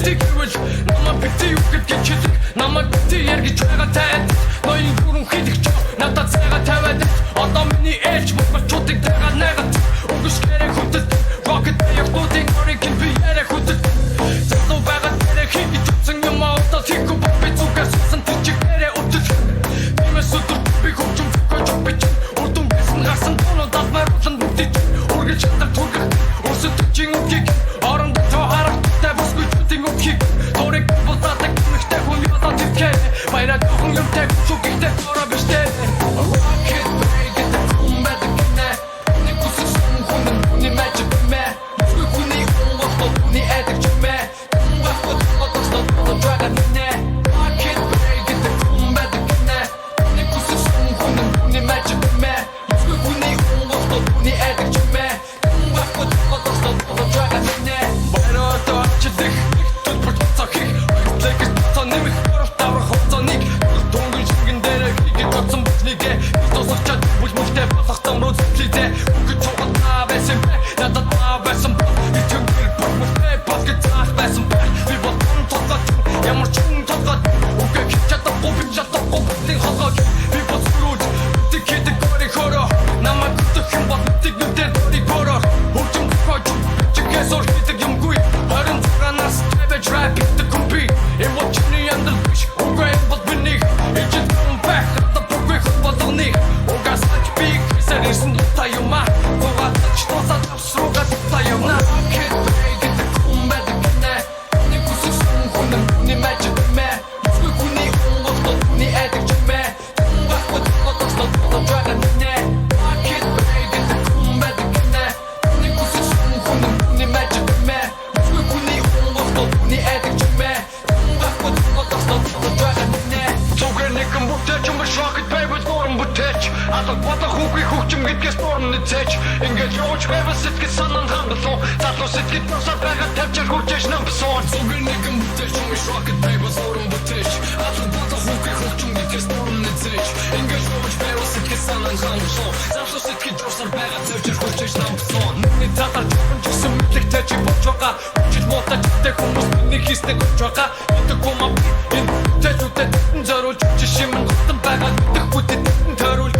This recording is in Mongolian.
битий гэвэл намайг битий юу гэж чидэг намайг битий яргиж байгаа танд ноён бүрэн хийдэг ч надад цайга тавиад одоо миний ээлж монголчуудыг дагаад найгаад үгс гэрээ хөтөд rocket яг туудын оригин би ярэ хөтөд залуу байгаа дээрээ хийх утсан юм одоо тийхүү би зүгээс сан тийч гэрээ өтөд тиймээс өдөр би хөвчм гож бич урдум бисэн гарсан тоноо датмаар улан бүгдий үргэлж чадах түргэх өсөд чин үгийг оронд тохарах тавсгүй чүтэн үгийг торик болтадаг мэгтэй хүн яда төвхэ баяраа тохон юм тэг чүгийтэй ороо биштэй rocket break the combat гинэ нэг үссэн хүн нүний мэж бэмэ үгүй хүний унгото хүний эдэг чимэ унгото тотосто драга нэ rocket break the combat гинэ нэг үссэн хүн нүний мэж бэмэ үгүй хүний унгото хүний эдэг чимэ унгото тотосто драга нэ баяраа тоочлих тут процохих лэгс тонэмих таврах хоцоник тунгын шингэн дээр хийгээд бодсон бүхнийгээ тосохчод бүл мөхтэй болохтон руу зэтлээ үгүй чухал байсан надад байсан ичэн гэр бүхтэй подкет цаах байсан би бодсон тоцоо ямар ч юм тоцоо үгүй чадахгүй би чадахгүй бүхний хогоо би бодсрууд тэгэд гори хоро намайг төх юм бод тэгнүдэр тийг боро хурцум хож чигэс ор хийдэг юмгүй харин цагаанаас тавж rap the compete эмоцны андал биш үгүй бод биний ичэн back the бүгүй бодоны угасч би сэрсэн таюма гогат чтосаа авсруга таюна kid break the combat гэнэ нэг үссэн хүн нүний мэж бэмэ үгүй хүний унгото хүний эдэг чимэ унгахот тотосто драга нэ kid break the combat гэнэ нэг үссэн хүн нүний мэж бэмэ үгүй хүний унгото хүний эдэг чимэ унгахот тотосто драга нэ зүгээр нэгэн бүтэч юм шокт baby дуран бүтэч алга бодох хүүхий хөгжим гэдгээс дуран нэцэж ингэж явж байвал сэтгэл санаанд хангалуун залуу сэтгэл тусаад байгаа тавчаар хурж намсан зүгээр нэгэн бүтэч юм шокт baby дуран бүтэч алга бодох хүүхий хөгжим гэдгээс дуран нэцэж ингэж явж байвал сэтгэл санаанд хангалуун залуу сэтгэл тусаад байгаа тавчаар хурж намсан нүний татар чүсэн мэдлэгтэй чи болж байгаа хүчил мотож дэг хүмүүс миний хийсдэг болж байгаа энэ комаа энэ тэжүүдэд зориулж жишимэн готон байгаа дэх бүтэд тойруулж